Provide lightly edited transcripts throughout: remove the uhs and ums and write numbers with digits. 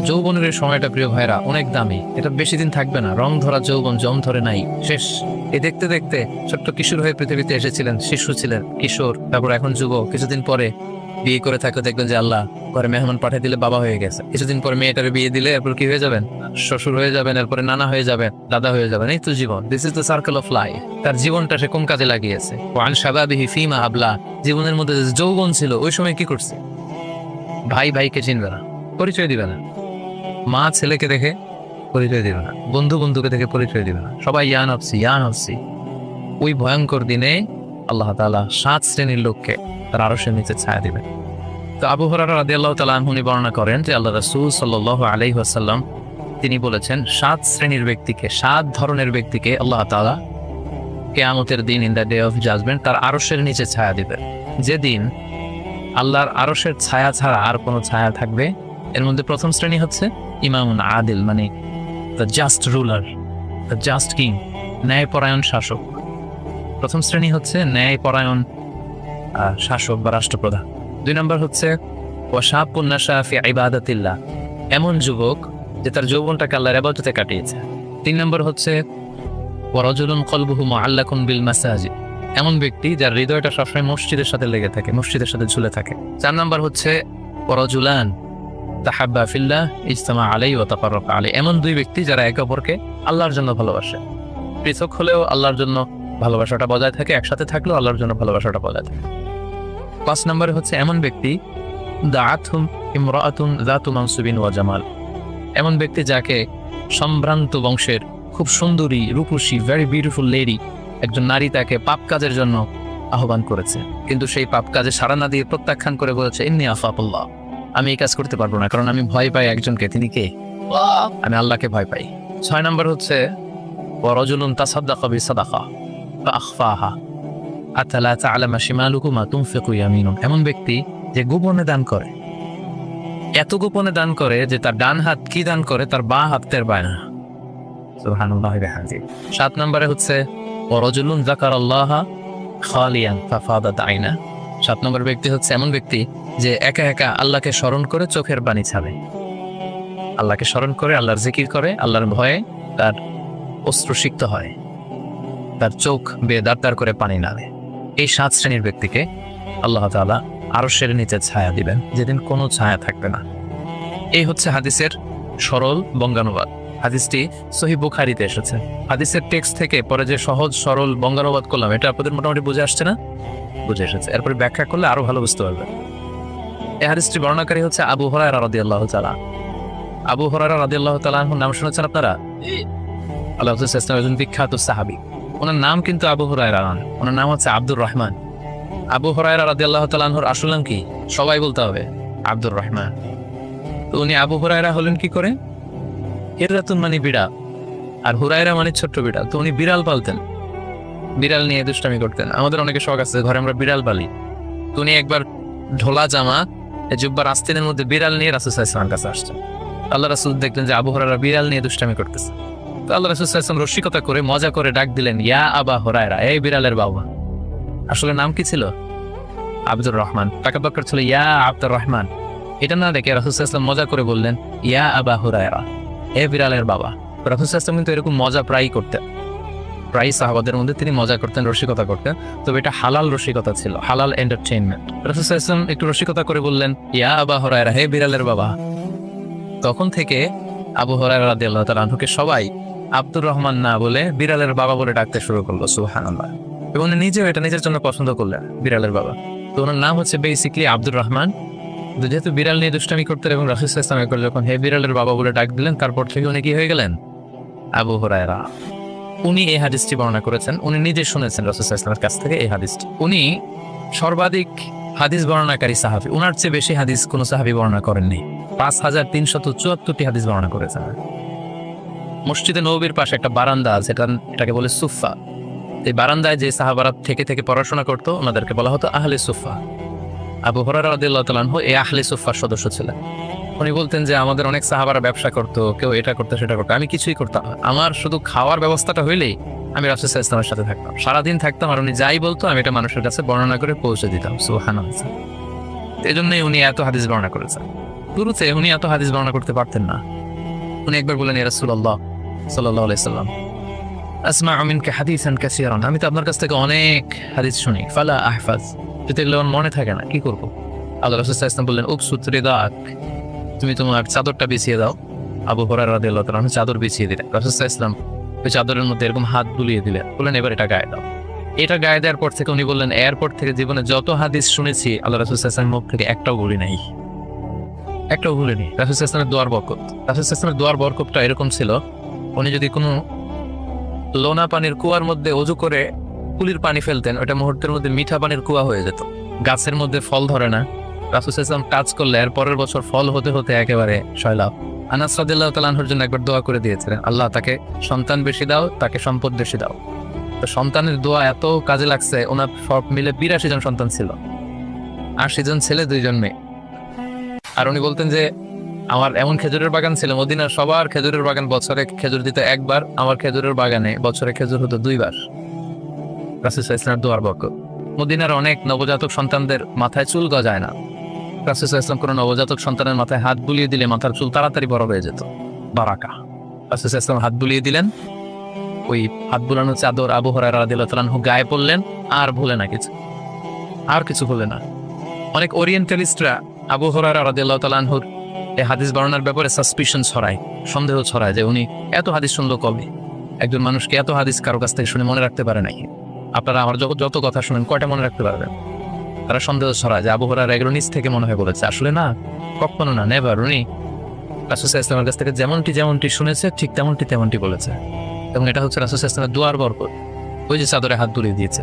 যৌবনের এই সময়টা প্রিয় ভাইরা অনেক দামি, এটা বেশি দিন থাকবে না। রং ধরা যৌবন জম ধরে নাই, শেষ। এই দেখতে দেখতে ছোট্ট কিশোর হয়ে পৃথিবীতে এসেছিলেন, শিশু ছিলেন, কিশোর, তারপর এখন যুবক। কিছুদিন পরে বিয়ে করে থাকলে দেখবেন যে আল্লাহ ঘরে মেহমান পাঠিয়ে দিলে বাবা হয়ে গেছে। কিছুদিন পরে মেয়েটারে বিয়ে দিলে এরপর কি হয়ে যাবেন? শ্বশুর হয়ে যাবেন, এরপরে নানা হয়ে যাবেন, দাদা হয়ে যাবেন। এই তো জীবন, this is the circle of life. তার জীবনটা সে কোন কাজে লাগিয়েছে? ওয়ান শাবাবিহি ফিমা আবলা, জীবনের মধ্যে যে যৌবন ছিল ওই সময় কি করছে? ভাই ভাইকে চিনবে না, পরিচয় দিবে না। মা ছেলেকে দেখে পরিচয় দিবে না, বন্ধু বন্ধুকে দেখে পরিচয় দিবে না, সবাই ইয়ান অফসি ইয়ান অফসি। ওই ভয়ঙ্কর দিনে আল্লাহ তাআলা 7 শ্রেণীর লোককে তার আরশের নিচে ছায়া দিবেন। তো আবু হুরায়রা রাদিয়াল্লাহু তাআলা আনহু বর্ণনা করেন যে আল্লাহ রাসূল সাল্লাল্লাহু আলাইহি ওয়াসাল্লাম তিনি বলেছেন 7 শ্রেণীর ব্যক্তিকে, 7 ধরনের ব্যক্তিকে আল্লাহ তাআলা কিয়ামতের দিন, in the day of judgment, তার আরশের নিচে ছায়া দিবেন। যেদিন আল্লাহর আরশের ছায়া ছাড়া আর কোনো ছায়া থাকবে। এর মধ্যে প্রথম শ্রেণী হচ্ছে ইমামুন আদিল, মানে the just ruler, the just king, ন্যায়পরায়ণ শাসক। প্রথম শ্রেণী হচ্ছে ন্যায়পরায়ণ শাসক বা রাষ্ট্রপ্রধান। 2 নম্বর হচ্ছে ওয়াশাবুন নাশা ফি ইবাদাতিল্লাহ, এমন যুবক যে তার যৌবনটাকে আল্লাহর ইবাদতে কাটিয়েছে। 3 নম্বর হচ্ছে ওয়ারাজুলুন কলবুহু মুআল্লাকুন বিল মাসাজিদ, এমন ব্যক্তি যার হৃদয়টা সবসময় মসজিদের সাথে লেগে থাকে, মসজিদের সাথে ঝুলে থাকে। 4 নম্বর হচ্ছে ওয়ারাজুলান তাহাব্বা ফিল্লাহ ইজতামা আলাইহি ওয়া তাফাররাকা আলাইহি, এমন 2 ব্যক্তি যারা একে অপরকে আল্লাহর জন্য ভালোবাসে। পৃথক হলেও আল্লাহর জন্য ভালোবাসাটা বজায় থাকে, একসাথে থাকলেও আল্লাহর জন্য ভালোবাসাটা বজায় থাকে। 5 নম্বরে হচ্ছে এমন ব্যক্তি দাআতহুম ইমরাআতুন যাতু মানসুবিন ওয়া জামাল, এমন ব্যক্তি যাকে সম্ভ্রান্ত বংশের খুব সুন্দরী, রূপসী, ভেরি বিউটিফুল লেডি, একজন নারী তাকে পাপ কাজের জন্য আহ্বান করেছে, কিন্তু সেই পাপ কাজে সাড়া না দিয়ে প্রত্যাখ্যান করে বলেছে ইন্নী আখাফুল্লাহ, আমি এই কাজ করতে পারবো না, কারণ আমি ভয় পাই একজনকে। তিনি কে? আমি আল্লাহকে ভয় পাই। 6 নম্বর হচ্ছে ওয়ারাজুলুন তাসাদ্দাকা বিসাদাকা ফাআখফাহা হাত্তা লা তা'লামা শিমালুহু মা তুনফিকু ইয়ামিনুহু, এমন ব্যক্তি যে গোপনে দান করে, এত গোপনে দান করে যে তার ডান হাত কি দান করে তার বাঁ হাত টের পায় না। সুবহানাল্লাহি ওয়া বিহামদিহি। 7 নম্বরে হচ্ছে ওয়ারাজুলুন যাকারাল্লাহা খালিয়ান ফাফাদাত আইনা, 7 নম্বর ব্যক্তি হচ্ছে এমন ব্যক্তি যে একা একা আল্লাহকে স্মরণ করে চোখের পানি ছাড়ে, আল্লাহকে স্মরণ করে, আল্লাহর জিকির করে, আল্লাহর ভয়ে তার অশ্রুসিক্ত হয়, তার চোখ বেয়ে দাঁড় করে পানি নামে। এই 7 শ্রেণীর ব্যক্তিকে আল্লাহ তাআলা আরশের নিচে ছায়া দিবেন, যেদিন কোনো ছায়া থাকবে না। এই হচ্ছে হাদিসের সরল বঙ্গানুবাদ। হাদিসটি সহিহ বুখারীতে এসেছে। হাদিসের টেক্সট থেকে পরে যে সহজ সরল বঙ্গানুবাদ করলাম, এটা আপনাদের মোটামুটি বুঝে আসছে না? বুঝে এসেছে। এরপরে ব্যাখ্যা করলে আরো ভালো বুঝতে পারবে। এই হাদিসটি বর্ণনাকারী হচ্ছে আবু হুরায়রা রাদিয়াল্লাহু তাআলা। আবু হুরায়রা রাদিয়াল্লাহু তাআলা এর নাম শুনেছেন আপনারা? আল্লাহ রাসূল সাল্লাল্লাহু আলাইহি ওয়াসাল্লাম একজন বিখ্যাত সাহাবী। ওনার নাম কিন্তু আবু হুরায়রা নন, ওনার নাম হচ্ছে আব্দুর রহমান। আবু হুরায়রা রাদিয়াল্লাহু তাআলা আনহুর আসল নাম কি? সবাই বলতে হবে আব্দুর রহমান। তো উনি আবু হুরায়রা হলেন কি করে? হিররাতুন মানে বিড়াল, আর হুরায়রা মানে ছোট্ট বিড়াল। তো উনি বিড়াল পালতেন, বিড়াল নিয়ে দুষ্টামি করতেন। আমাদের অনেকে শখ আছে ঘরে আমরা বিড়াল পালি। তো উনি একবার ঢোলা জামা, জুব্বার আস্তিনের মধ্যে বিড়াল নিয়ে রাসূল সাল্লাল্লাহু আলাইহি ওয়াসাল্লামের কাছে আসছেন। আল্লাহ রাসূল দেখলেন যে আবু হুরায়রা বিড়াল নিয়ে দুষ্টামি করতেছে। তো আল্লাহ রাসূল সাল্লাল্লাহু আলাইহি ওয়াসাল্লাম রসিকতা করে মজা করে ডাক দিলেন, ইয়া আবা হুরায়রা, এই বিড়ালের বাবা। আসলে নাম কি ছিল? আব্দুর রহমান। টাকা দরকার ছিল ইয়া আব্দুর রহমান। এটা না দেখে রাসূল সাল্লাল্লাহু আলাইহি ওয়াসাল্লাম মজা করে বললেন ইয়া আবা হুরায়রা, এ বিড়ালের বাবা। রাসূল সাল্লাল্লাহু আলাইহি ওয়াসাল্লাম কিন্তু এরকম মজা প্রায়ই করতেন, প্রায় সাহাবাদের মধ্যে তিনি মজা করতেন, রসিকতা করতেন। তবে এটা হালাল রসিকতা ছিল, হালাল এন্টারটেইনমেন্ট। রাসূল সাল্লাল্লাহু আলাইহি ওয়াসাল্লাম একটু রসিকতা করে বললেন ইয়া আবা হুরায়রা, হে বিড়ালের বাবা। তখন থেকে আবু হুরায়রা রাদিয়াল্লাহু তাআলা আনহুকে সবাই আব্দুর রহমান না বলে বিড়ালের বাবা বলে ডাকতে শুরু করলো। সুবহানাল্লাহ। এবং উনি নিজেও এটা নিজের জন্য পছন্দ করলেন, বিড়ালের বাবা। তো ওনার নাম হচ্ছে বেসিক্যালি আব্দুর রহমান। যেহেতু বিড়াল নিয়ে দুষ্টামি করতেন এবং রাসূল সাল্লাল্লাহু আলাইহি ওয়াসাল্লাম যখন হে বিড়ালের বাবা বলে ডাক দিলেন, তারপর থেকে উনি কি হয়ে গেলেন? আবু হুরায়রা। উনি এই হাদিসটি বর্ণনা করেছেন, উনি নিজে শুনেছেন রাসূল সাল্লাল্লাহু আলাইহি ওয়াসাল্লামের কাছ থেকে এই হাদিসটি। উনি সর্বাধিক হাদিস বর্ণনাকারী সাহাবী, উনার চেয়ে বেশি হাদিস কোনো সাহাবী বর্ণনা করেননি। 5374টি হাদিস বর্ণনা করেছেন। মসজিদে নববীর পাশে একটা বারান্দা আছে, এটাকে বলে সুফা। এই বারান্দায় যে সাহাবারা থেকে থেকে পড়াশোনা করতো ওনাদেরকে বলা হতো আহলে সুফা। আবু হুরায়রা রাদিয়াল্লাহু তাআলা আনহু এই আহলে সুফার সদস্য ছিলেন। উনি বলতেন যে আমাদের অনেক সাহাবারা ব্যবসা করতো, কেউ এটা করতো সেটা করতো, আমি কিছুই করতাম না। আমার শুধু খাওয়ার ব্যবস্থাটা হইলেই আমি রাসূল সাল্লাল্লাহু আলাইহি ওয়াসাল্লামের সাথে থাকতাম, সারাদিন থাকতাম, আর উনি যাই বলতো আমি এটা মানুষের কাছে বর্ণনা করে পৌঁছে দিতাম। সুবহানাল্লাহ। এই জন্যই উনি এত হাদিস বর্ণনা করেছেন। শুরুতে উনি এত হাদিস বর্ণনা করতে পারতেন না। উনি একবার বললেন, ইয়া রাসূলুল্লাহ সাল্লাল্লাহু আলাইহি সাল্লাম, আসমা'ু মিনকা হাদিসান কাসীরান, আমি তো আপনার কাছ থেকে অনেক হাদিস শুনি, ফালা আহফাজ, যদি এগুলো আমার মনে থাকে না কি করব? আল্লাহ রাসূল সাল্লাল্লাহু আলাইহি ওয়াসাল্লাম বললেন, উবসুত রিদাক, তুমি তোমার চাদরটা বিছিয়ে দাও। আবু হুরায়রা রাদিয়াল্লাহু তাআলা চাদর বিছিয়ে দিলেন। রাসূল সাল্লাল্লাহু আলাইহি ওয়াসাল্লাম ওই চাদরের মধ্যে এরকম হাত বুলিয়ে দিলেন, বললেন এবার এটা গায়ে দাও। এটা গায়ে দেওয়ার পর থেকে উনি বললেন, এরপর থেকে জীবনে যত হাদিস শুনেছি আল্লাহ রাসূল সাল্লাল্লাহু আলাইহি ওয়াসাল্লামের মুখ থেকে একটাও ভুলি নাই, একটাও ভুলিনি। রাসূল সাল্লাল্লাহু আলাইহি ওয়াসাল্লামের দোয়ার বরকত, রাসূল সাল্লাল্লাহু আলাইহি ওয়াসাল্লামের দোয়ার বরকতটা এরকম ছিল, উনি যদি কোনো লোনা পানির কুয়ার মধ্যে ওযু করে কুলির পানি ফেলতেন, ওটা মুহূর্তের মধ্যে মিঠা পানির কুয়া হয়ে যেত। গাছের মধ্যে ফল ধরে না, রাসূল সাল্লাল্লাহু আলাইহি ওয়াসাল্লাম টাচ করলে এর পরের বছর ফল হতে হতে একেবারে সয়লাভ। আনাস রাদিয়াল্লাহু তাআলা আনহুর জন্য একবার দোয়া করে দিয়েছিলেন, আল্লাহ তাকে সন্তান বেশি দাও, তাকে সম্পদ বেশি দাও। তো সন্তানের দোয়া এত কাজে লাগছে, ওনার সব মিলে 82 জন সন্তান ছিল, 80 জন ছেলে 2 জন মেয়ে। আর উনি বলতেন যে আমার এমন খেজুরের বাগান ছিল, মদিনার সবার খেজুরের বাগান বছরে খেজুর দিত একবার, আমার খেজুরের বাগানে বছরে খেজুর হতো 2 বার। রাসূল সাল্লাল্লাহু আলাইহি ওয়াসাল্লামের দোয়ার বরকত। মদিনার অনেক নবজাতক সন্তানদের মাথায় চুল গজায় না, রাসূল সাল্লাল্লাহু আলাইহি ওয়াসাল্লাম কোনো নবজাতক সন্তানের মাথায় হাত বুলিয়ে দিলে মাথার চুল তাড়াতাড়ি বড় হয়ে যেত, বারাকা। রাসূল সাল্লাল্লাহু আলাইহি ওয়াসাল্লাম হাত বুলিয়ে দিলেন, ওই হাত বুলানো চাদর আবু হুরায়রা রাদিয়াল্লাহু তাআলা আনহু গায়ে পড়লেন, আর ভুলে না কিছু, আর কিছু ভুলে না। অনেক ওরিয়েন্টালিস্টরা আবু হুরায়রা রাদিয়াল্লাহু তাআলা আনহুর এই হাদিস বর্ণনার ব্যাপারে সাসপিশন ছড়ায়, সন্দেহ ছড়ায় যে উনি এত হাদিস শুনলো কবে? একজন মানুষকে এত হাদিস কারো কাছ থেকে শুনে মনে রাখতে পারে নাকি? আপনারা আমার যত কথা শুনেন কয়টা মনে রাখতে পারবেন? তারা সন্দেহ ছড়ায় যে আবু হুরায়রা এগুলো নিজ থেকে মনে হয় বলেছে, আসলে না, কখনো না, নেভার। উনি রাসূল সাল্লাল্লাহু আলাইহি ওয়াসাল্লামের কাছ থেকে যেমনটি শুনেছে ঠিক তেমনটি বলেছে, এবং এটা হচ্ছে রাসূল সাল্লাল্লাহু আলাইহি ওয়াসাল্লামের দোয়ার বরকত, ওই যে চাদরে হাত বুলিয়ে দিয়েছে।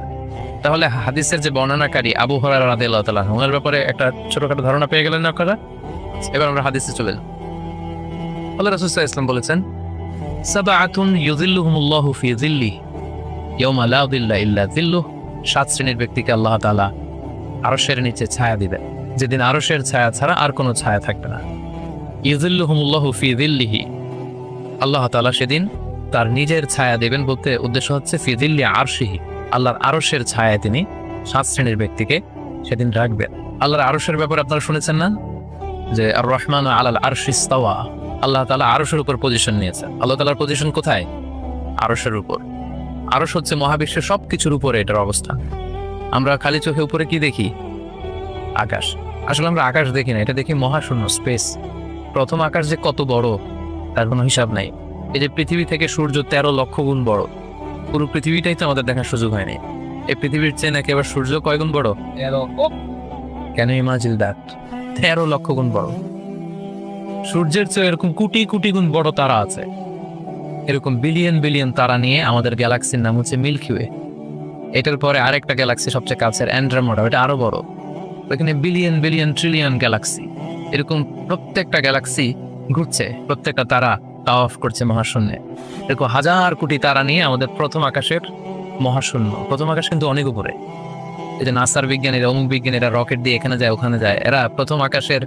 তাহলে হাদিসের যে বর্ণনাকারী আবু হুরায়রা রাদিয়াল্লাহু তাআলা আনহু, ওনার ব্যাপারে একটা ছোটখাটো ধারণা পেয়ে গেলেন না আপনারা? এবার আমরা হাদিসে চলে যাব। আল্লাহ রাসূল সাল্লাল্লাহু আলাইহি ওয়াসাল্লাম বলেছেন, সাবআতুন ইউযিল্লুহুমুল্লাহু ফি যিল্লিহি ইয়াওমা লা যিল্লা ইল্লা যিল্লুহ, 7 শ্রেণীর ব্যক্তিকে আল্লাহ তাআলা আরশের নিচে ছায়া দিবেন, যেদিন আরশের ছায়া ছাড়া আর কোনো ছায়া থাকবে না। ইউযিল্লুহুমুল্লাহু ফি যিল্লিহি, আল্লাহ তাআলা সেদিন তার নিজের ছায়া দেবেন, বলতে উদ্দেশ্য হচ্ছে ফি যিল্লি আরশিহি, আল্লাহর আরশের ছায়ায় তিনি 7 শ্রেণীর ব্যক্তিকে সেদিন রাখবেন। আল্লাহর আরশের ব্যাপারে আপনারা শুনেছেন না, যে আর রহমান আলাল আরশি ইস্তাওয়া, আল্লাহ তাআলা আরশের উপর পজিশন নিয়েছেন। আল্লাহ তাআলার পজিশন কোথায়? আরশের উপর। আরশ হচ্ছে মহাবিশ্বের সবকিছুর উপরে এটার অবস্থান। আমরা খালি চোখে উপরে কি দেখি? আকাশ। আসলে আমরা আকাশ দেখি না, এটা দেখি মহাশূন্য, স্পেস। প্রথম আকাশ যে কত বড় তার কোনো হিসাব নাই। এই যে পৃথিবী থেকে সূর্য 13 লক্ষ গুণ বড়, পুরো পৃথিবীটাই তো আমাদের দেখার সুযোগ হয়নি। এই পৃথিবীর চেয়ে নাকি এবার সূর্য কয় গুণ বড়? Can you imagine that? 13 লক্ষ গুণ বড়। সূর্যের চেয়ে এরকম কোটি কোটি গুণ বড় তারা আছে। এরকম বিলিয়ন বিলিয়ন তারা নিয়ে আমাদের গ্যালাক্সির নাম হচ্ছে মিল্কি ওয়ে। এটার পরে আরেকটা গ্যালাক্সি সবচেয়ে কাছের, অ্যান্ড্রোমেডা, এটা আরো বড়। ওইখানে বিলিয়ন বিলিয়ন ট্রিলিয়ন গ্যালাক্সি, এরকম প্রত্যেকটা গ্যালাক্সি ঘুরছে, প্রত্যেকটা তারা তাওয়াফ করছে মহাশূন্যে। এরকম হাজার কোটি তারা নিয়ে আমাদের প্রথম আকাশের মহাশূন্য। প্রথম আকাশ কিন্তু অনেক উপরে। এই যে নাসার বিজ্ঞানীরা, অমুক বিজ্ঞানীরা রকেট দিয়ে এখানে যায় ওখানে যায়, এরা প্রথম আকাশের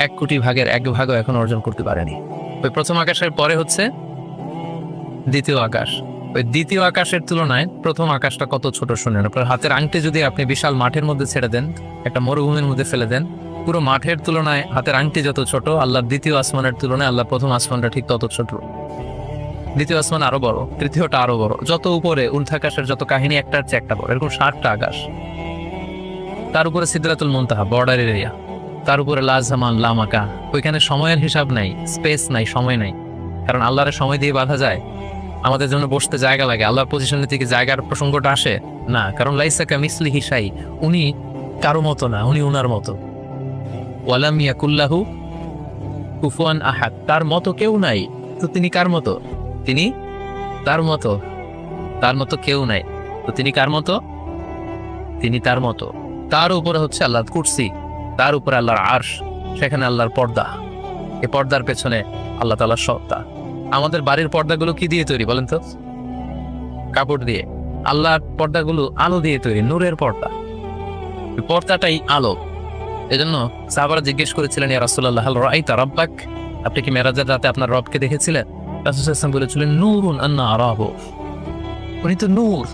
1 কোটি ভাগের 1 ভাগও এখন অর্জন করতে পারেনি। ওই প্রথম আকাশের পরে হচ্ছে দ্বিতীয় আকাশ। ওই দ্বিতীয় আকাশের তুলনায় প্রথম আকাশটা কত ছোট শুনেন। আপনার হাতের আংটি যদি আপনি বিশাল মাঠের মধ্যে ছেড়ে দেন, একটা মরুভূমির মধ্যে ফেলে দেন, পুরো মাঠের তুলনায় হাতের আংটি যত ছোট, আল্লাহর দ্বিতীয় আসমানের তুলনায় আল্লাহর প্রথম আসমানটা ঠিক তত ছোট। দ্বিতীয় আসমান আরো বড়, তৃতীয়টা আরো বড়, যত উপরে উর্ধ্বাকাশের যত কাহিনী একটার চেয়ে একটা বড়, এরকম 60টা আকাশ। তার উপরে সিদরাতুল মুনতাহা, বর্ডার এরিয়া, তার উপরে লা জামান লা মাকান, ওইখানে সময়ের হিসাব নাই, স্পেস নাই, সময় নাই। কারণ আল্লাহর সময় দিয়ে বাঁধা যায়? আমাদের জন্য বসতে জায়গা লাগে, আল্লাহর পজিশনের থেকে জায়গার প্রসঙ্গটা আসে না, কারণ লাইসা কামিসলিহি শাই, উনি কারো মতো না, উনি উনার মতো। ওয়ালাম ইয়াকুল্লাহু কুফুয়ান আহাদ, তার মতো কেউ নাই। তো তিনি কার মতো? তিনি তার মতো, তার মতো কেউ নাই। তো তিনি কার মতো? তিনি তার মতো। তার উপরে হচ্ছে আল্লাহর কুরসি, তার উপরে আল্লাহর আরশ, সেখানে আল্লাহর পর্দা, এই পর্দার পেছনে আল্লাহ তাআলার সত্তা। আমাদের বাড়ির পর্দাগুলো কি দিয়ে তৈরি বলেন তো? কাপড় দিয়ে। আল্লাহর পর্দাগুলো আলো দিয়ে তৈরি, নূরের পর্দা। পর্দাটাই আলো। এজন্য সাহাবারা জিজ্ঞেস করেছিলেন, ইয়া রাসূলুল্লাহ হাল রাআইতা রাব্বাক, আপনি কি মেরাজের রাতে আপনার রবকে দেখেছিলেন? রাসূল সাল্লাল্লাহু আলাইহি ওয়াসাল্লাম বলেছিলেন, নূরুন আন্না আরাহু, উনি তো নূর,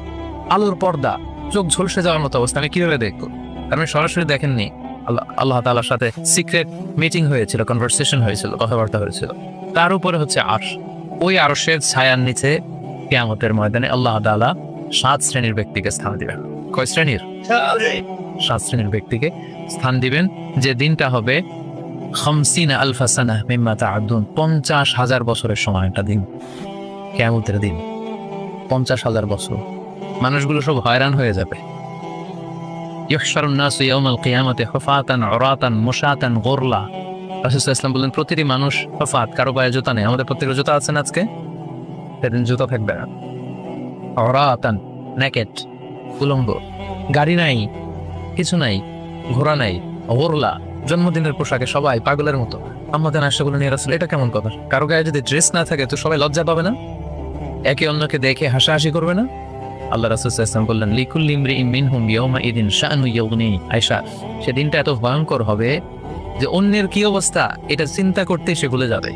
আলোর পর্দা, চোখ ঝলসে যাওয়ার মতো অবস্থা, আমি কিভাবে দেখবো? কারণ সরাসরি দেখেননি, আল্লাহ তাআলার সাথে সিক্রেট মিটিং হয়েছিল, কনভারসেশন হয়েছিল, কথাবার্তা হয়েছিল। তার উপরে হচ্ছে আরশ। ওই আরশের ছায়ার নিচে কিয়ামতের ময়দানে আল্লাহ তাআলা 7 শ্রেণীর ব্যক্তিকে স্থান দিবেন। কয় শ্রেণীর? 7 শ্রেণীর ব্যক্তিকে স্থান দিবেন, যে দিনটা হবে 50 আলফা সানা মিম্মা তা'উদ্দুন, 50,000 বছরের সময় একটা দিন, কিয়ামতের দিন। 50,000 বছর মানুষগুলো সব হয়রান হয়ে যাবে। ইহশারুন নাসু ইয়াউমাল কিয়ামাতি হুফাতান উরাতান মুশাতান গুরলা। রাসূল সাল্লাল্লাহু আলাইহি ওয়াসাল্লাম বলেন, প্রতিটি মানুষ হুফাত, কারো পায়ে জুতা নেই। আমাদের প্রত্যেকের জুতা আছে না আজকে? সেদিন জুতা থাকবে না। উরাতান, নেকেড, উলঙ্গ, গাড়ি নাই, কিছু নাই, ঘোড়া নাই, গুরলা, জন্মদিনের পোশাকে সবাই পাগলের মতো। আমাদের আশা বলেন, ইয়া রাসূল, এটা কেমন কথা? কারো গায়ে যদি ড্রেস না থাকে তো সবাই লজ্জা পাবে না? একে অন্যকে দেখে হাসাহাসি করবে না? আল্লাহ রাসূল সাল্লাল্লাহু আলাইহি ওয়াসাল্লাম বললেন, লিকুল্লি ইমরিইন মিনহুম ইয়াওমাইদিন শাআনু ইউগনি। আয়েশা, সেদিনটা এত ভয়ঙ্কর হবে যে অন্যের কি অবস্থা এটা চিন্তা করতে সে ভুলে যাবে।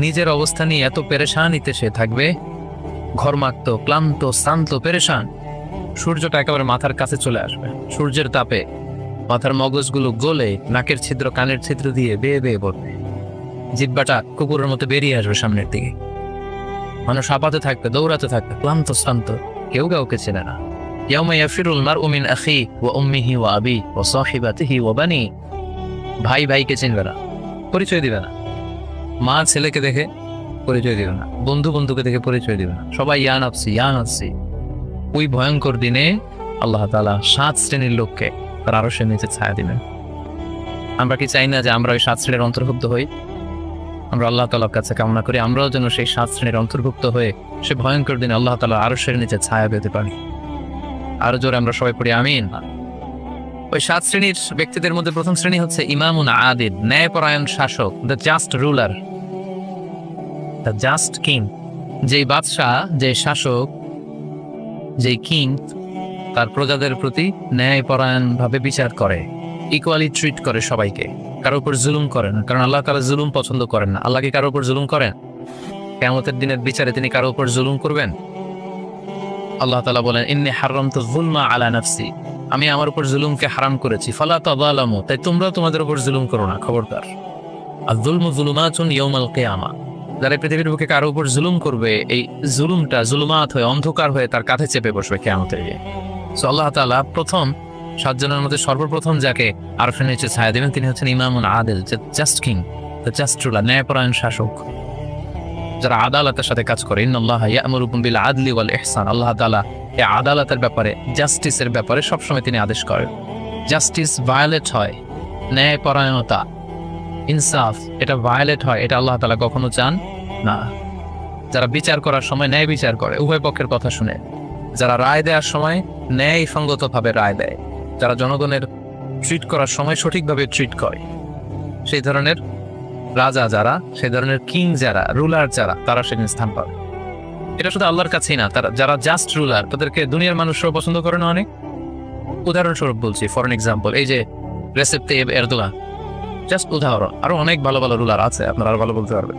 নিজের অবস্থা নিয়ে এত পেরেশানিতে সে থাকবে, ঘর্মাক্ত, ক্লান্ত, শ্রান্ত, পেরেশান। সূর্যটা একেবারে মাথার কাছে চলে আসবে। সূর্যের তাপে মাথার মগজগুলো গলে নাকের ছিদ্র, কানের ছিদ্র দিয়ে বেয়ে বেয়ে পড়বে। জিহ্বাটা কুকুরের মতো বেরিয়ে আসবে সামনের দিকে। মানুষ হাঁপাতে থাকবে, দৌড়াতে থাকবে, ক্লান্ত শ্রান্ত, কেউ কাউকে চেনে না। ইয়াউমা ইয়াফিরুল মারউ মিন আখি ওয়া উম্মিহি ওয়া আবি ওয়া সাহিবাতিহি ওয়া বানি। ভাই ভাইকে চিনবে না, পরিচয় দিবে না। মা ছেলেকে দেখে পরিচয় দিবে না, বন্ধু বন্ধুকে দেখে পরিচয় দিবে না। সবাই ইয়া নাফসি ইয়া নাফসি। ওই ভয়ঙ্কর দিনে আল্লাহ তাআলা 7 শ্রেণীর লোককে তার আরশের নিচে ছায়া দিবেন। আমরা কি চাই না যে আমরা ওই 7 শ্রেণীর অন্তর্ভুক্ত হই? আমরা আল্লাহ তাআলার কাছে কামনা করি আমরাও যেন সেই 7 শ্রেণীর অন্তর্ভুক্ত হয়ে সে ভয়ঙ্কর দিনে আল্লাহ তাআলার আরশের নিচে ছায়া পেতে পারি। আরো জোরে আমরা সবাই পড়ি আমিন। ওই 7 শ্রেণীর ব্যক্তিদের মধ্যে প্রথম শ্রেণী হচ্ছে ইমামুন আদিল, ন্যায়পরায়ণ শাসক, the just ruler, the just king. যেই বাদশাহ, যে শাসক, যে কিং তার প্রজাদের প্রতি ন্যায়পরায়ণ ভাবে বিচার করে, ইকুয়ালি ট্রিট করে সবাইকে, কারোর উপর জুলুম করে না। কারণ আল্লাহ তাআলা জুলুম পছন্দ করেন না। আল্লাহ কি কারোর উপর জুলুম করেন? কিয়ামতের দিনের বিচারে তিনি কারোর উপর জুলুম করবেন? আল্লাহ তাআলা বলেন, ইন্নী হারামতু যুলমা আলা নাফসি, আমি আমার উপর জুলুমকে হারাম করেছি, ফালা তাযালামু, তাই তোমরা তোমাদের উপর জুলুম করো না, খবরদার। আয-যুলমু যুলুমাতুন ইয়াউমাল কিয়ামা, যারা পৃথিবীর বুকে কারোর উপর জুলুম করবে, এই জুলুমটা জুলুমাত হয়ে, অন্ধকার হয়ে তার কাঁধে চেপে বসবে কিয়ামতের দিন। সো আল্লাহ তাআলা প্রথম 7 জনের মধ্যে সর্বপ্রথম যাকে আরশের নিচে ছায়া দেবেন তিনি হচ্ছেন ইমামুন আদিল, just king, the just ruler, ন্যায়পরায়ণ শাসক, যারা আদালতের সাথে কাজ করে। ইন্নাল্লাহা ইয়া'মুরুকুম বিল আদলি ওয়াল ইহসান, আল্লাহ তাআলা এই আদালতের ব্যাপারে, জাস্টিসের ব্যাপারে সবসময় তিনি আদেশ করেন। জাস্টিস ভায়োলেট হয়, ন্যায়পরায়ণতা, ইনসাফ এটা ভায়োলেট হয়, এটা আল্লাহ তাআলা কখনো চান না। যারা বিচার করার সময় ন্যায় বিচার করে, উভয় পক্ষের কথা শুনে, যারা রায় দেওয়ার সময় ন্যায়সঙ্গতভাবে রায় দেয়, যারা জনগণের ট্রিট করার সময় সঠিকভাবে ট্রিট করে, সেই ধরনের রাজা যারা, সেই ধরনের কিং যারা, রুলার যারা, তারা সেদিন স্থান পাবে। এটা শুধু আল্লাহর কাছেই না, তারা যারা জাস্ট রুলার তাদেরকে দুনিয়ার মানুষরাও পছন্দ করে না অনেক। উদাহরণস্বরূপ বলছি, ফর এন এক্সাম্পল, এই যে রেসেপ তাইয়েব এরদোগান, জাস্ট উদাহরণ, আরো অনেক ভালো ভালো রুলার আছে, আপনারা আরো ভালো বলতে পারবেন।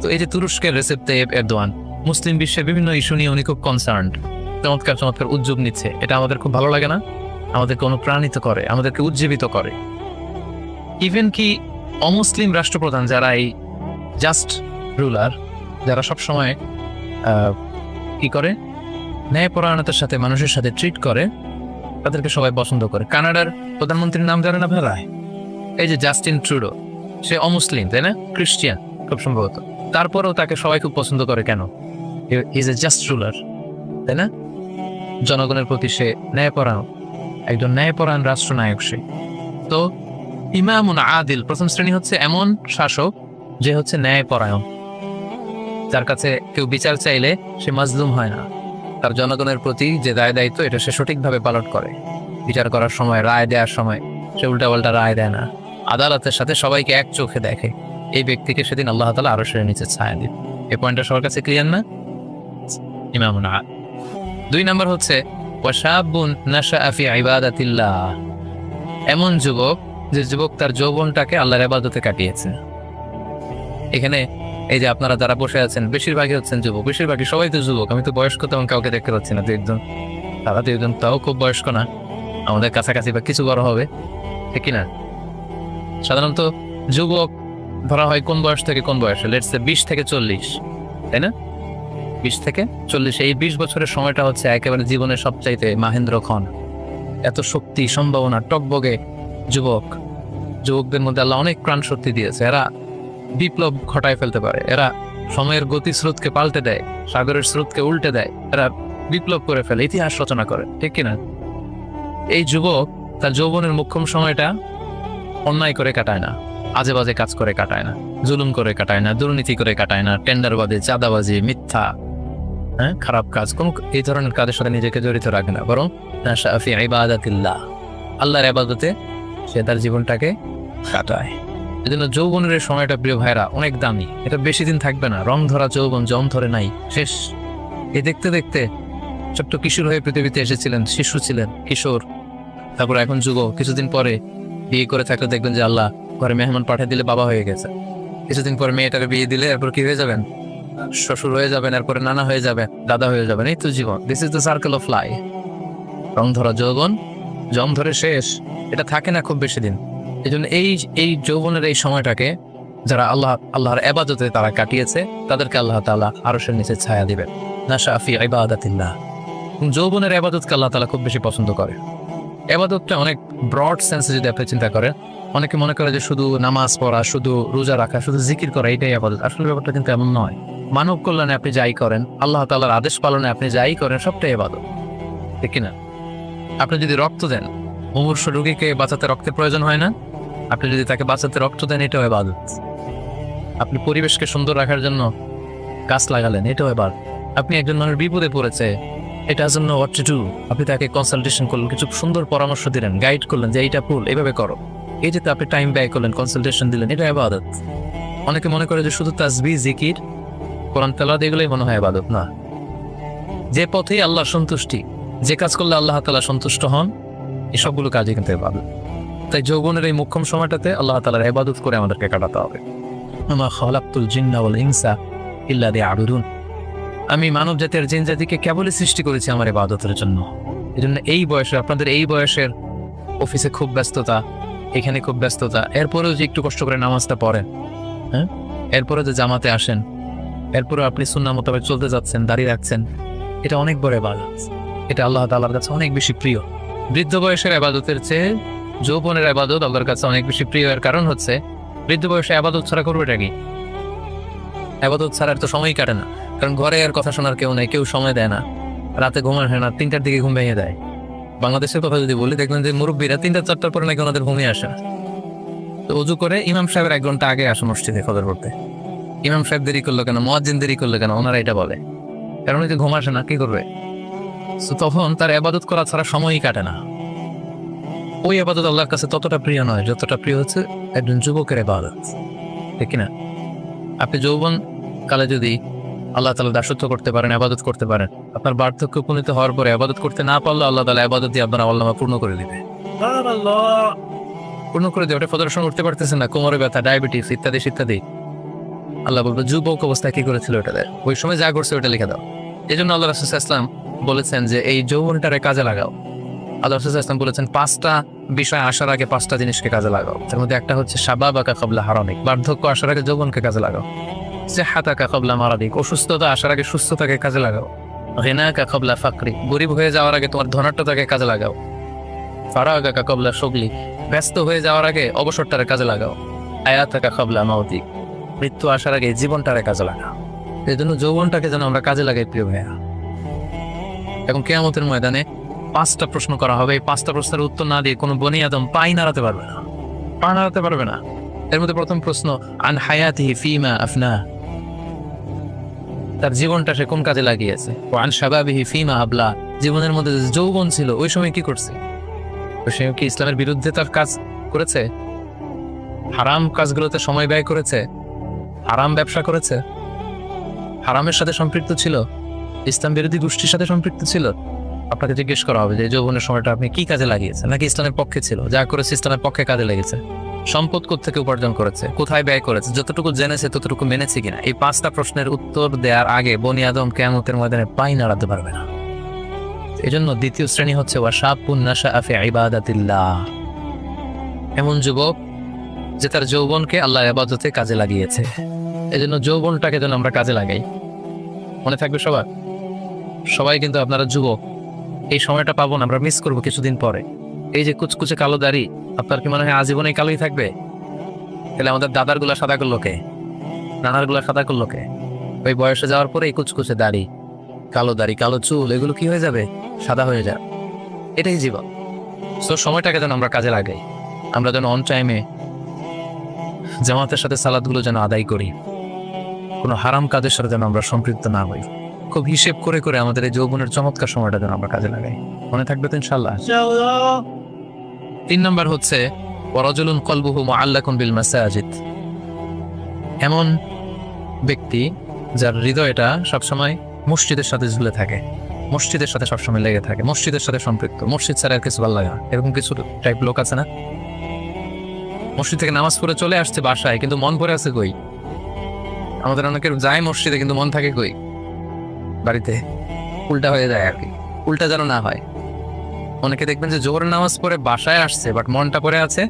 তো এই যে তুরস্কের রেসেপ তাইয়েব এরদোগান, মুসলিম বিশ্বের বিভিন্ন ইস্যু নিয়ে উনি খুব কনসার্নড, চমৎকার চমৎকার উদ্যোগ নিচ্ছে। এটা আমাদের খুব ভালো লাগে না? আমাদেরকে অনুপ্রাণিত করে, আমাদেরকে উজ্জীবিত করে। ইভেন কি অমুসলিম রাষ্ট্রপ্রধান যারা এই জাস্ট রুলার, যারা সবসময় কি করে, ন্যায়পরায়ণতার সাথে মানুষের সাথে ট্রিট করে, তাদেরকে সবাই পছন্দ করে। কানাডার প্রধানমন্ত্রীর নাম জানেন আপনারা? এই যে জাস্টিন ট্রুডো, সে অমুসলিম, তাই না? খ্রিস্টিয়ান খুব সম্ভবত, তারপরেও তাকে সবাই খুব পছন্দ করে। কেন? ইজ এ জাস্ট রুলার, তাই না? জনগণের প্রতি সে ন্যায়পরায়ণ, একজন ন্যায়পরায়ণ রাষ্ট্রনায়ক সে। তো ইমামুন আদিল, প্রথম শ্রেণী হচ্ছে এমন শাসক যে হচ্ছে ন্যায়পরায়ণ, যার কাছে কেউ বিচার চাইলে সে মাজলুম হয় না, তার জনগণের প্রতি যে দায় দায়িত্ব এটা সে সঠিকভাবে পালন করে। বিচার করার সময়, রায় দেওয়ার সময় সে উল্টাপাল্টা রায় দেয় না, আদালতের সাথে সবাইকে এক চোখে দেখে। এই ব্যক্তিকে সেদিন আল্লাহ তাআলা আরশের নিচে ছায়া দিবেন। এই পয়েন্টটা সবার কাছে ক্লিয়ার না? ইমামুন আদিল। 2 নম্বর হচ্ছে ওয়াশাবুন নাশাআ ফি ইবাদাতিল্লাহ, এমন যুবক যে যুবক তার যৌবনটাকে আল্লাহর ইবাদতে কাটিয়েছে। এখানে এই যে আপনারা যারা বসে আছেন বেশিরভাগই হচ্ছেন যুবক, বেশিরভাগই সবাই তো যুবক। আমি তো বয়স্ক তেমন কাউকে দেখতে পাচ্ছি না, 2-1 জন, তারা 2-1 তাও খুব বয়স্ক না। আমাদের কাছাকাছি বা কিছু করা হবে, ঠিক কিনা? সাধারণত যুবক ধরা হয় কোন বয়স থেকে কোন বয়সে, লেটস সে 20 থেকে 40, তাই না? 20 থেকে 40, এই 20 বছরের সময়টা হচ্ছে একেবারে জীবনের সবচাইতে মাহেন্দ্র ক্ষণ। এত শক্তি, সম্ভাবনা, টকবগে যুবকদের মধ্যে আল্লাহ অনেক প্রাণ শক্তি দিয়েছে। এরা বিপ্লব ঘটায় ফেলতে পারে, এরা সময়ের গতি স্রোতকে পাল্টে দেয়, সাগরের স্রোতকে উল্টে দেয়, এরা বিপ্লব করে ফেলে, ইতিহাস রচনা করে, ঠিক কিনা? এই যুবক তার যৌবনের মোক্ষম সময়টা অন্যায় করে কাটায় না, আজে বাজে কাজ করে কাটায় না, জুলুম করে কাটায় না, দুর্নীতি করে কাটায় না, টেন্ডারবাজি, চাঁদাবাজি, মিথ্যা, খারাপ কাজ, কোন এই ধরনের কাজের সাথে নিজেকে জড়িত রাখে না, বরং নাশা ফি ইবাদাতিল্লাহ, আল্লাহর ইবাদতে সে তার জীবনটাকে কাটায়। এই জন্য যৌবনের এই সময়টা প্রিয় ভাইরা অনেক দামি, এটা বেশি দিন থাকবে না। রং ধরা যৌবন জম ধরে নাই, শেষ। এই দেখতে দেখতে ছোট্ট কিশোর হয়ে পৃথিবীতে এসেছিলেন, শিশু ছিলেন, কিশোর, তারপর এখন যুবক। কিছুদিন পরে বিয়ে করে থাকলে দেখবেন যে আল্লাহ ঘরে মেহমান পাঠিয়ে দিলে বাবা হয়ে গেছে। কিছুদিন পরে মেয়েটাকে বিয়ে দিলে এরপর কি হয়ে যাবেন? শ্বশুর হয়ে যাবেন, এরপরে নানা হয়ে যাবেন, দাদা হয়ে যাবেন। এই তো জীবন, this is the circle of life. রং ধরা যৌবন জম ধরে শেষ, এটা থাকে না খুব বেশি দিন। এই জন্য এই যৌবনের এই সময়টাকে যারা আল্লাহর ইবাদতে তারা কাটিয়েছে, তাদেরকে আল্লাহ তাআলা আরশের নিচে ছায়া দিবেন। নাশা ফি ইবাদাতিল্লাহ। যৌবনের ইবাদতকে আল্লাহ তাআলা খুব বেশি পছন্দ করে। ইবাদতটা অনেক ব্রড সেন্সে যদি আপনি চিন্তা করেন, অনেকে মনে করে যে শুধু নামাজ পড়া, শুধু রোজা রাখা, শুধু জিকির করা এটাই ইবাদত। আসলে ব্যাপারটা কিন্তু এমন নয়। মানব কল্যাণে আপনি যাই করেন, আল্লাহ তাআলার আদেশ পালনে আপনি যাই করেন, সবটাই ইবাদত, ঠিক কিনা? আপনি যদি রক্ত দেন, মুমূর্ষু রোগীকে বাঁচাতে রক্তের প্রয়োজন হয় না? আপনি যদি তাকে বাঁচাতে রক্ত দেন, এটাও ইবাদত। আপনি পরিবেশকে সুন্দর রাখার জন্য গাছ লাগালেন, এটাও ইবাদত। আপনি একজন মানুষ বিপদে পড়েছে, এটা জন্য হোয়াট টু ডু, আপনি তাকে কনসালটেশন করলেন, কিছু সুন্দর পরামর্শ দিলেন, গাইড করলেন যে এইটা ভুল, এইভাবে করো, এই যেতে আপনি টাইম ব্যয় করলেন, কনসালটেশন দিলেন, এটা ইবাদত। অনেকে মনে করে যে শুধু তাসবিহ, জিকির, কোরআন তেলাওয়াত এগুলোই মনে হয় ইবাদত। না, যে পথেই আল্লাহ সন্তুষ্টি, যে কাজ করলে আল্লাহ তাআলা সন্তুষ্ট হন, এই সবগুলো কাজই কিন্তু ইবাদত। তাই যৌবনের এই মোক্ষম সময়টাতে আল্লাহ তাআলার ইবাদত করে আমাদেরকে কাটাতে হবে। ওমা খালাকতুল জিন্না ওয়াল ইনসা ইল্লা লিয়াবুদুন। আমি মানব জাতির জিন জাতিকে কেবলই সৃষ্টি করেছি আমার ইবাদতের জন্য। এই জন্য এই বয়সে, আপনাদের এই বয়সের অফিসে খুব ব্যস্ততা, এখানে খুব ব্যস্ততা, এরপরেও যে একটু কষ্ট করে নামাজটা পড়েন, এরপরে যে জামাতে আসেন, এরপরে আপনি সুন্নাহ মোতাবেক চলতে যাচ্ছেন, দাঁড়িয়ে রাখছেন, এটা অনেক বড় ইবাদত। এটা আল্লাহ তাআলার কাছে অনেক বেশি প্রিয়। বৃদ্ধ বয়সের ইবাদতের চেয়ে যৌবনের ইবাদত আল্লাহর কাছে অনেক বেশি প্রিয়। এর কারণ হচ্ছে বৃদ্ধ বয়সে ইবাদত ছাড়া করবেটা কি? ইবাদত ছাড়ার তো সময় কাটে না, কারণ ঘরে আর কথা শোনার কেউ নেই, কেউ সময় দেয় না, রাতে ঘুমান হয় না, 3টার দিকে ঘুম ভেঙে দেয়। বাংলাদেশের কথা যদি বলি, দেখবেন যে মুরব্বীরা 3টা-4টার পরে নাকি ওনাদের ঘুমিয়ে আসে। তো অজু করে ইমাম সাহেবের 1 ঘন্টা আগে আসে মসজিদে ফজর পড়তে। ইমাম সাহেব দেরি করলো কেন, মুয়াজ্জিন দেরি করলো কেন, ওনারা এটা বলে, কারণ ওই যে ঘুম আসে না, কি করবে? তখন তার ইবাদত করা ছাড়া সময়ই কাটে না। ওই ইবাদত আল্লাহর কাছে ততটা প্রিয় নয় যতটা প্রিয় হচ্ছে একজন যুবকের ইবাদত, ঠিক কিনা? আপনি যৌবন কালে যদি আল্লাহ তাআলা দাসত্ব করতে পারেন, ইবাদত করতে পারেন, আপনার বার্ধক্য উপনীত হওয়ার পরে ইবাদত করতে না পারলে আল্লাহ তাআলা ইবাদত দিয়ে আপনার আমলনামা পূর্ণ করে দিবে। পূর্ণ করে দিয়ে ওটা প্রদর্শন করতে পারতেছেন না, কোমরে ব্যথা, ডায়াবেটিস ইত্যাদি ইত্যাদি, আল্লাহ বলবে যুবক অবস্থায় কি করেছিল ওটা দেয়, ওই সময় যা করছে ওটা লিখে দাও। এই জন্য আল্লাহ রাসূল সাল্লাল্লাহু আলাইহি ওয়াসাল্লাম বলেছেন যে এই যৌবনটারে কাজে লাগাও। আল্লাহ রাসূল সাল্লাল্লাহু আলাইহি ওয়াসাল্লাম বলেছেন 5টা বিষয় আসার আগে 5টা জিনিসকে কাজে লাগাও। তার মধ্যে একটা হচ্ছে শাবাবাকা ক্বাবলা হারামিক, বার্ধক্য আসার আগে যৌবনকে কাজে লাগাও। সিহহাতাকা ক্বাবলা মারাদিক, অসুস্থতা আসার আগে সুস্থতাকে কাজে লাগাও। গিনাকা ক্বাবলা ফাকরি, গরীব হয়ে যাওয়ার আগে তোমার ধনাঢ্যতাকে কাজে লাগাও। ফারাগাকা ক্বাবলা শুগলি, ব্যস্ত হয়ে যাওয়ার আগে অবসরটারে কাজে লাগাও। হায়াতাকা ক্বাবলা মাউতিক, মৃত্যু আসার আগে জীবনটারে কাজে লাগাও। এই জন্য যৌবনটাকে যেন আমরা কাজে লাগাই প্রিয় ভাইয়া। এখন কিয়ামতের ময়দানে 5টা প্রশ্ন করা হবে, এই 5টা প্রশ্নের উত্তর না দিয়ে কোনো বনি আদম পাই নাড়াতে পারবে না, পা নাড়াতে পারবে না। এর মধ্যে প্রথম প্রশ্ন আন হায়াতিহি ফিমা আফনা, তার জীবনটা সে কোন কাজে লাগিয়েছে। ও আন শাবাবিহি ফিমা আবলা, জীবনের মধ্যে যে যৌবন ছিল ওই সময় কি করছে? সে কি ইসলামের বিরুদ্ধে তার কাজ করেছে? হারাম কাজগুলোতে সময় ব্যয় করেছে? হারাম ব্যবসা করেছে? হারামের সাথে সম্পৃক্ত ছিল? ইসলাম বিরোধী গোষ্ঠীর সাথে সম্পৃক্ত ছিল? আপনাকে জিজ্ঞেস করা হবে যে যৌবনের সময়টা আপনি কি কাজে লাগিয়েছেন, নাকি ইসলামের পক্ষে ছিল, যা করেছে ইসলামের পক্ষে কাজে লেগেছে? সম্পদ কোত্থেকে উপার্জন করেছে, কোথায় ব্যয় করেছে, যতটুকু জেনেছে ততটুকু মেনেছে কিনা? এই 5টা প্রশ্নের উত্তর দেওয়ার আগে বনি আদম কিয়ামতের ময়দানে পাই নাড়াতে পারবে না। এজন্য দ্বিতীয় শ্রেণী হচ্ছে ওয়াশাবুন নাশাআ ফি ইবাদাতিল্লাহ, এমন যুবক যে তার যৌবনকে আল্লাহর ইবাদতে কাজে লাগিয়েছে। এজন্য যৌবনটাকে যেন আমরা কাজে লাগাই। মনে থাকবে সবার, সবাই কিন্তু আপনারা যুবক, এই সময়টা পাবো না, আমরা মিস করবো কিছুদিন পরে। এই যে কুচকুচে কালো দাড়ি, আপনার কি মনে হয় আজীবনেই কালোই থাকবে? তাহলে আমাদের দাদার গুলা সাদা করলো কে? নানার গুলা সাদা করলো কে? ওই বয়সে যাওয়ার পরে এই কুচকুচে দাড়ি, কালো চুল, এগুলো কি হয়ে যাবে? সাদা হয়ে যাবে। এটাই জীবন। তো সময়টাকে যেন আমরা কাজে লাগাই, আমরা যেন অন টাইমে জামাতের সাথে সালাদগুলো যেন আদায় করি, কোনো হারাম কাজের সাথে যেন আমরা সম্পৃক্ত না হই। খুব হিসেব করে করে আমাদের এই যৌবনের চমৎকার সময়টা যেন আমরা কাজে লাগাই। মনে থাকবে তো ইনশাআল্লাহ। 3 নম্বর হচ্ছে ওয়ারাজুলুন কলবুহু মুআল্লাকুন বিল মাসাজিদ, এমন ব্যক্তি যার হৃদয়টা সবসময় মসজিদের সাথে ঝুলে থাকে, মসজিদের সাথে সবসময় লেগে থাকে, মসজিদের সাথে সম্পৃক্ত, মসজিদ ছাড়া আর কিছু ভালো লাগে না। এরকম কিছু টাইপ লোক আছে না? মসজিদ থেকে নামাজ পড়ে চলে আসছে বাসায়, কিন্তু মন পড়ে আছে কই? আমাদের অনেকের যায় মসজিদে কিন্তু মন থাকে কই? বাড়িতে। উল্টা হয়ে যায় আর কি, উল্টা যেন না হয়। অনেকে দেখবেন যে জোহরের নামাজ পড়ে বাসায় আসছে, বাট মনটা পড়ে আছে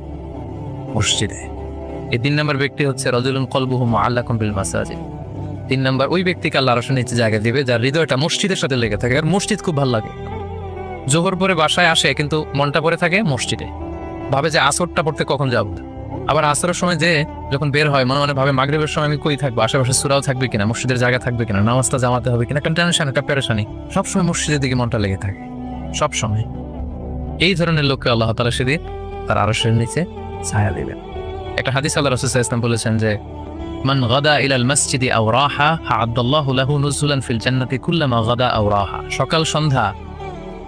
মসজিদে। এই 3 নম্বর ব্যক্তি হচ্ছে রাজুলুন কলবুহু মুআল্লাকুন বিল মাসাজিদ। 3 নম্বর ওই ব্যক্তিকে আল্লাহ আরশের নিচে জায়গা দিবে যার হৃদয়টা মসজিদের সাথে লেগে থাকে। আর মসজিদ খুব ভালো লাগে। জোহর পরে বাসায় আসে কিন্তু মনটা পড়ে থাকে মসজিদে, ভাবে যে আসরটা পড়তে কখন যাব। আবার আসরের সময় যে যখন বের হয় মনে মনে ভাবে মাগরিবের সময় আমি কই থাকবো, আশেপাশে সূরাও থাকবে কিনা, মসজিদের জায়গা থাকবে কিনা, নামাজটা জামাতে হবে কিনা, একটা টেনশন, একটা পেরেশানি, সবসময় মসজিদের দিকে মনটা লেগে থাকে সব সময়। এই ধরনের লোককে আল্লাহ তাআলা সেদিন তার আরশের নিচে ছায়া দিবেন। একটা হাদিস আল্লাহ রাসূল সাল্লাল্লাহু আলাইহি ওয়াসাল্লাম বলেছেন যে মান গাদা ইলাল মসজিদি আও রাহা আ'আদাল্লাহু লাহু নুজুলান ফিল জান্নাতি কুল্লামা গাদা আও রাহা। সকাল সন্ধ্যা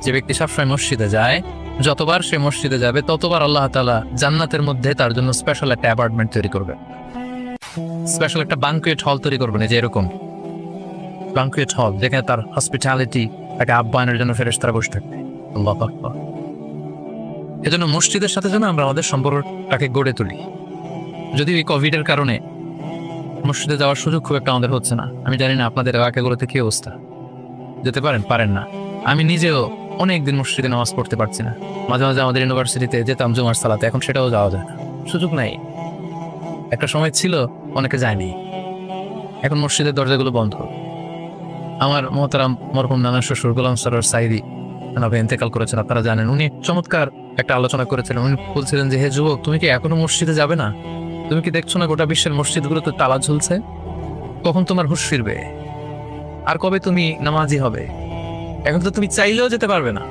যে ব্যক্তি সবসময় মসজিদে যায়, যতবার সে মসজিদে যাবে ততবার আল্লাহ তাআলা জান্নাতের মধ্যে তার জন্য স্পেশাল একটা অ্যাপার্টমেন্ট তৈরি করবে, স্পেশাল একটা বানকুয়েট হল তৈরি করবেন। যে এরকম বানকুয়েট হল যেখানে তার হসপিটালিটি, তাকে আপ্যায়নের জন্য ফেরেশতারা বসে থাকবে। আল্লাহু আকবার। এজন্য মসজিদের সাথে যেন আমরা আমাদের সম্পর্কটাকে গড়ে তুলি। যদি এই কোভিডের কারণে মসজিদে যাওয়ার সুযোগ খুব একটা আমাদের হচ্ছে না, আমি জানি না আপনাদের এলাকাগুলোতে কি অবস্থা, যেতে পারেন না। আমি নিজেও অনেকদিন মসজিদে নামাজ পড়তে পারছি না। মাঝে মাঝে আমাদের ইউনিভার্সিটিতে যেতাম জুমার সালাতে, এখন সেটাও যাওয়া যায় না, সুযোগ নাই। একটা সময় ছিল অনেকে যায়নি, এখন মসজিদের দরজাগুলো বন্ধ। আমার মোহতারাম মরহুম নানা শ্বশুর গোলাম সরোয়ার সাইদি নানা ইন্তেকাল করেছেন, আপনারা জানেন। উনি চমৎকার একটা আলোচনা করেছিলেন। উনি বলছিলেন যে হে যুবক, তুমি কি এখনো মসজিদে যাবে না? তুমি কি দেখছো না গোটা বিশ্বের মসজিদগুলোতে তালা ঝুলছে? কখন তোমার হুঁশ ফিরবে? আর কবে তুমি নামাজি হবে? এখন তো তুমি চাইলেও যেতে পারবে না,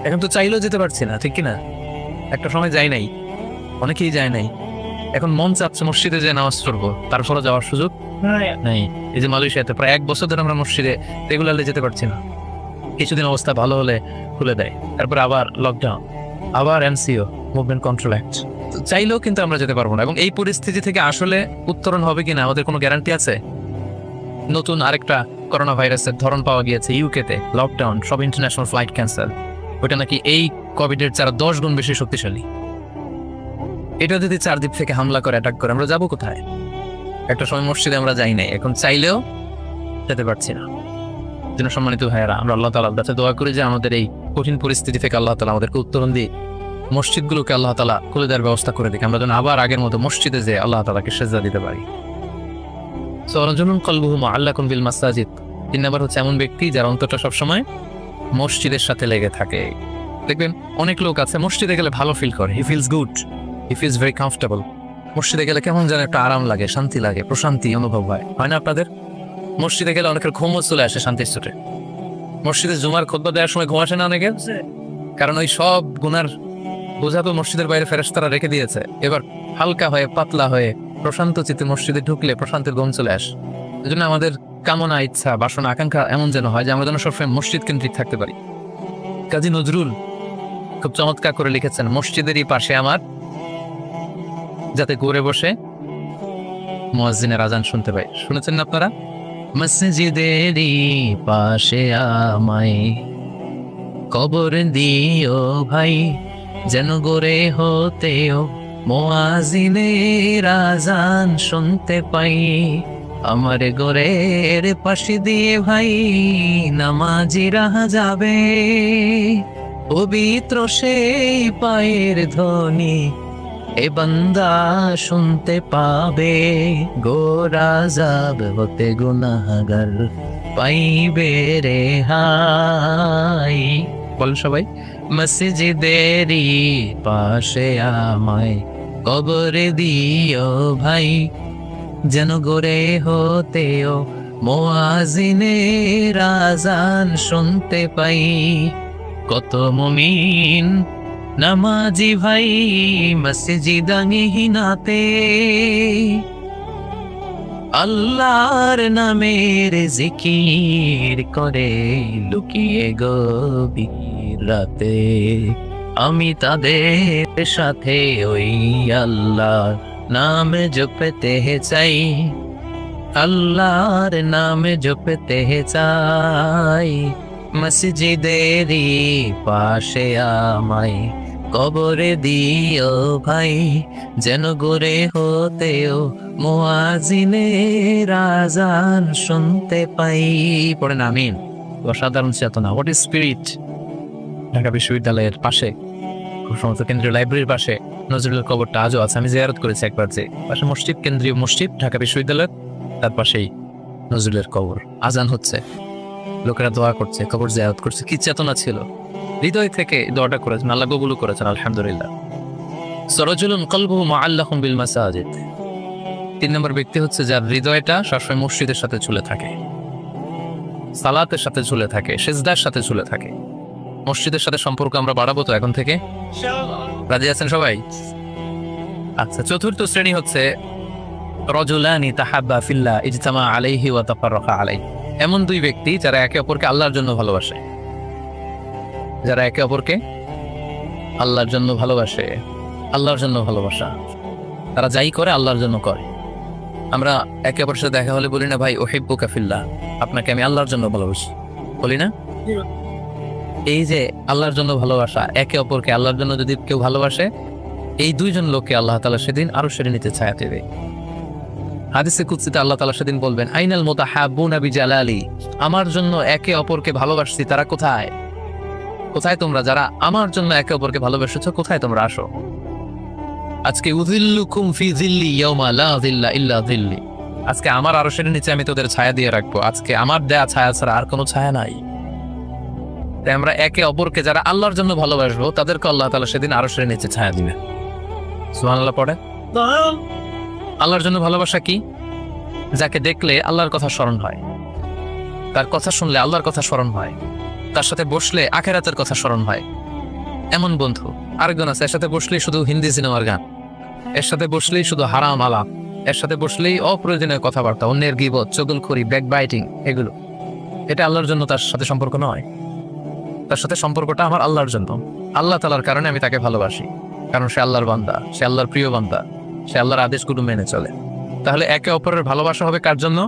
এখন তো চাইলেও যেতে পারছি না, ঠিক কিনা? একটা সময় যাই নাই, অনেকেই যায় নাই, এখন মন চাচ্ছে মসজিদে যে নামাজ পড়বো, তারপরে যাওয়ার সুযোগ নাই। এই যে মালয়েশিয়াতে প্রায় 1 বছর ধরে আমরা মসজিদে রেগুলারলি যেতে পারছি না। কিছুদিন অবস্থা ভালো হলে খুলে দেয়, তারপর আবার লকডাউন, আবার এমসিও, মুভমেন্ট কন্ট্রোল অ্যাক্ট। চাইলেও কিন্তু আমরা যেতে পারবো না। এবং এই পরিস্থিতি থেকে আসলে উত্তরণ হবে কিনা আমাদের কোনো গ্যারান্টি আছে? নতুন আরেকটা করোনা ভাইরাসের ধরন পাওয়া গিয়েছে ইউকেতে, লকডাউন, সব ইন্টারন্যাশনাল ফ্লাইট ক্যান্সেল। ওটা নাকি এই কোভিডের চারা 10 গুণ বেশি শক্তিশালী। এটা যদি চারদিক থেকে হামলা করে, অ্যাটাক করে, আমরা যাবো কোথায়? একটা সময় মসজিদে আমরা যাই নাই, এখন চাইলেও যেতে পারছি না। যেন সম্মানিত ভাইয়েরা, আমরা আল্লাহ তাআলার কাছে দোয়া করি যে আমাদের এই কঠিন পরিস্থিতি থেকে আল্লাহ তাআলা আমাদেরকে উত্তরণ দিয়ে মসজিদগুলোকে আল্লাহ তাআলা খুলে দেওয়ার ব্যবস্থা করে দিক, আমরা যেন আবার আগের মতো মসজিদে যে আল্লাহ তাআলাকে সেজদা দিতে পারি। রাজুলুন কলবুহু মুআল্লাকুন বিল মাসাজিদ। 3 নম্বর হচ্ছে এমন ব্যক্তি যার অন্তরটা সবসময় মসজিদের সাথে লেগে থাকে। দেখবেন অনেক লোক আছে মসজিদে গেলে ভালো ফিল করে, he feels good, he feels very comfortable. মসজিদে গেলে কেমন যেন একটা আরাম লাগে, শান্তি লাগে, প্রশান্তি অনুভব হয়, হয় না আপনাদের? মসজিদে গেলে অনেকের ঘুমও চলে আসে শান্তির চোটে। মসজিদে জুমার খুতবা দেওয়ার সময় ঘুম আসে না অনেকের, কারণ ওই সব গুনার বোঝা তো মসজিদের বাইরে ফেরেশতারা রেখে দিয়েছে। এবার হালকা হয়ে, পাতলা হয়ে, প্রশান্ত চিত্তে মসজিদে ঢুকলে প্রশান্তের ঘুম চলে আসে। এই জন্য আমাদের কামনা, ইচ্ছা, বাসনা, আকাঙ্ক্ষা এমন যেন হয় যে আমরা যেন সবসময় মসজিদ কেন্দ্রিক থাকতে পারি। কাজী নজরুল খুব চমৎকার করে লিখেছেন, মসজিদেরই পাশে আমার, যাতে ঘুরে বসে মুয়াজ্জিনের আজান শুনতে পাই। শুনেছেন না আপনারা? মসজিদেরই পাশে আমায় কবর দিও ভাই, যেন গড়ে হতেও মুয়াজ্জিনের আজান শুনতে পাই। আমার ঘরের পাশে দিয়ে ভাই নামাজিরা যাবে, পবিত্র সেই পায়ের ধ্বনি এ বান্দা শুনতে পাবে, গোরা যাব হতে গুনাহগার পাইবে রে হাই। বল সবাই, মসজিদেরই পাশে আমায় কবরে দিও ভাই, যেন গোরে হতেও মুয়াজ্জিনের আযান শুনতে পাই। কত মুমিন নামাজি ভাই মসজিদাঙ্গিনাতে, আল্লাহর নামের জিকির করে লুকিয়ে গভীর রাতে। আমি তাদের সাথে ওই আল্লাহর নাম জপতে চাই, আল্লাহর নাম জপতে চাই। মসজিদেরই পাশে আমায় কবরে দিও ভাই, যেন গোরে হতেও মুয়াজ্জিনের আযান শুনতে পাই। পড়েন আমিন। অসাধারণ চেতনা, হোয়াট ইজ স্পিরিট। ঢাকা বিশ্ববিদ্যালয়ের পাশে, খুব সমস্ত কেন্দ্রীয় লাইব্রেরির পাশে নজরুলের কবরটা আজও আছে। আমি জিয়ারত করেছি একবার, যে পাশে মসজিদ, কেন্দ্রীয় মসজিদ ঢাকা বিশ্ববিদ্যালয়ের, তার পাশেই নজরুলের কবর। আজান হচ্ছে, লোকেরা দোয়া করছে, কবর জিয়ারত করছে। কি চেতনা ছিল, হৃদয় থেকে দোয়াটা করেছেন, আল্লাহ কবুল করেছেন, আলহামদুলিল্লাহ। সরাজুলুন কলবুহু মুআল্লাকুম বিল মাসাজিদ। 3 নম্বর ব্যক্তি হচ্ছে যার হৃদয়টা সবসময় মসজিদের সাথে ঝুলে থাকে, সালাতের সাথে ঝুলে থাকে, সিজদার সাথে ঝুলে থাকে। মসজিদের সাথে সম্পর্ক আমরা বাড়াবো তো এখন থেকে, রাজি আছেন সবাই? আচ্ছা, চতুর্থ শ্রেণী হচ্ছে রাজুলানি তাহাব্বা ফিল্লাহ ইজতামা আলাইহি ওয়া তাফাররাকা আলাইহি। এমন 2 ব্যক্তি যারা একে অপরকে আল্লাহর জন্য ভালোবাসে, যারা একে অপরকে আল্লাহর জন্য ভালোবাসে। আল্লাহর জন্য ভালোবাসা, তারা যাই করে আল্লাহর জন্য করে। আমরা একে অপরের সাথে দেখা হলে বলি না, ভাই উহিব্বুকা ফিল্লাহ, আপনাকে আমি আল্লাহর জন্য ভালোবাসি, বলি না? এই যে আল্লাহর জন্য ভালোবাসা, একে অপরকে আল্লাহর জন্য যদি কেউ ভালোবাসে, এই 2 জন লোককে আল্লাহ তাআলা সেদিন আরশের নিচে ছায়া দেবে। হাদিসে কুদসিতে আল্লাহ তাআলা সেদিন বলবেন, আইনাল মুতাহাব্বুনা বিজালালি, আমার জন্য একে অপরকে ভালোবাসছি তারা কোথায়? কোথায় তোমরা যারা আমার জন্য একে অপরকে ভালোবেসেছো, কোথায় তোমরা? আসো। আজকে উযিল্লুকুম ফি যিল্লি ইয়াওমা লা যিল্লা ইল্লা যিল্লি, আজকে আমার আরশের নিচে আমি তোদের ছায়া দিয়ে রাখবো। আজকে আমার দেয়া ছায়া ছাড়া আর কোনো ছায়া নাই। তাই আমরা একে অপরকে যারা আল্লাহর জন্য ভালোবাসবো, তাদেরকে আল্লাহ তাআলা সেদিন আরশের নিচে ছায়া দিবে। সুবহানাল্লাহ পড়ে। আল্লাহর জন্য ভালোবাসা কি? যাকে দেখলে আল্লাহর কথা স্মরণ হয়, তার কথা শুনলে আল্লাহর কথা স্মরণ হয়, তার সাথে বসলে আখিরাতের কথা স্মরণ হয়। এমন বন্ধু আরেকজন আছে, এর সাথে বসলেই শুধু হিন্দি সিনেমার গান, এর সাথে বসলেই শুধু হারাম আলাপ, এর সাথে বসলেই অপ্রয়োজনীয় কথাবার্তা, অন্যের গীবত, চুগলখড়ি, ব্যাকবাইটিং, এগুলো। এটা আল্লাহর জন্য তার সাথে সম্পর্ক নয়। তার সাথে সম্পর্কটা আমার আল্লাহর জন্য, আল্লাহ তাআলার কারণে আমি তাকে ভালোবাসি, কারণ সে আল্লাহর বান্দা, সে আল্লাহর প্রিয় বান্দা, সে আল্লাহর আদেশগুলো মেনে চলে। তাহলে একে অপরের ভালোবাসা হবে কার জন্য?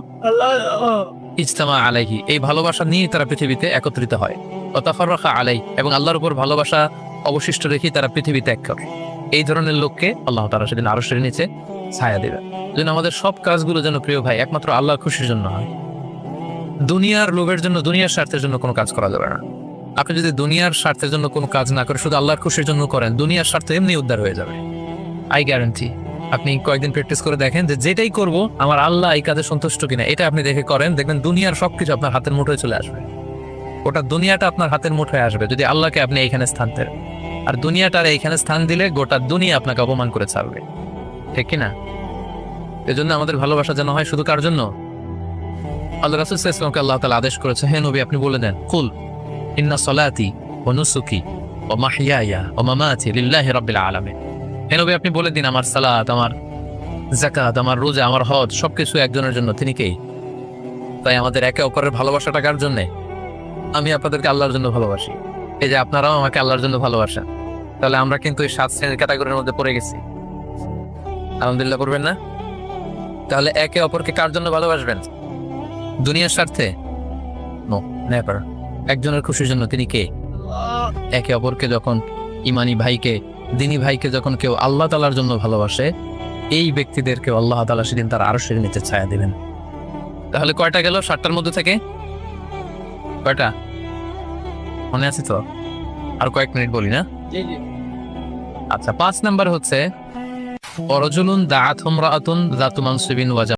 ইজতামা আলাইহি, এই ভালোবাসা নিয়ে তারা পৃথিবীতে একত্রিত হয়। ওয়া তাফাররাকা আলাইহি, এবং আল্লাহর উপর ভালোবাসা অবশিষ্ট রেখে তারা পৃথিবী ত্যাগ করে। এই ধরনের লোককে আল্লাহ তাআলা সেদিন আরশের নিচে ছায়া দেবে। যেন আমাদের সব কাজগুলো যেন প্রিয় ভাই একমাত্র আল্লাহর খুশির জন্য হয়। দুনিয়ার লোভের জন্য, দুনিয়ার স্বার্থের জন্য কোনো কাজ করা যাবে না। আপনি যদি দুনিয়ার স্বার্থের জন্য কোনো কাজ না করে শুধু আল্লাহর খুশির জন্য করেন, দুনিয়ার স্বার্থ এমনি উদ্ধার হয়ে যাবে, আই গ্যারান্টি। আপনি কয়েকদিন প্র্যাকটিস করে দেখেন যে যেটাই করব আমার আল্লাহ এই কাজে সন্তুষ্ট কিনা, এটা আপনি দেখে করেন, দেখবেন দুনিয়ার সবকিছু আপনার হাতের মুঠোয় চলে আসবে। গোটা দুনিয়াটা আপনার হাতের মুঠোয় আসবে যদি আল্লাহকে আপনি এইখানে স্থান দেন। আর দুনিয়াটার এইখানে স্থান দিলে গোটা দুনিয়া আপনাকে অপমান করে ছাড়বে, ঠিক কিনা? এজন্য আমাদের ভালোবাসা যেন হয় শুধু কার জন্য? আল্লাহ রাসূল সাল্লাল্লাহু আলাইহি ওয়াসাল্লামকে আল্লাহ তাআলা আদেশ করেছে, হে নবী আপনি বলে দেন, কুল ইন্না সলাতি ওয়া নুসুকি ওয়া মাহইয়ায়া ওয়া মামাতি লিল্লাহি রাব্বিল আলামিন। হে নবী আপনি বলে দিন, আমার সালাত, আমার যাকাত, আমার রোজা, আমার হজ সবকিছু একজনের জন্য, তিনি কে? তাই আমাদের একে অপরের ভালোবাসাটা কার জন্য? আমি আপনাদেরকে আল্লাহর জন্য ভালোবাসি, এই যে আপনারাও আমাকে আল্লাহর জন্য ভালোবাসেন। তাহলে আমরা কিন্তু এই 7 শ্রেণীর ক্যাটাগরির মধ্যে পড়ে গেছি। আলহামদুলিল্লাহ করবেন না? তাহলে একে অপরকে কার জন্য ভালোবাসবেন? দুনিয়ার স্বার্থে? No, never. একজনের খুশির জন্য, তিনি কে? একে অপরকে যখন ইমানি ভাইকে, দিনী ভাইকে যখন কেউ আল্লাহ তাআলার জন্য ভালোবাসে, এই ব্যক্তিদেরকে আল্লাহ তাআলা সেদিন তার আরশের নিচে ছায়া দিবেন। তাহলে কয়টা গেল 60টার মধ্যে থেকে? কয়টা মনে আছে তো? আর কয়েক মিনিট বলি না? আচ্ছা, 5 নাম্বার হচ্ছে ওয়ারাজুলুন দাআত ইমরাআতুন যাতু মানসিবিন ওয়া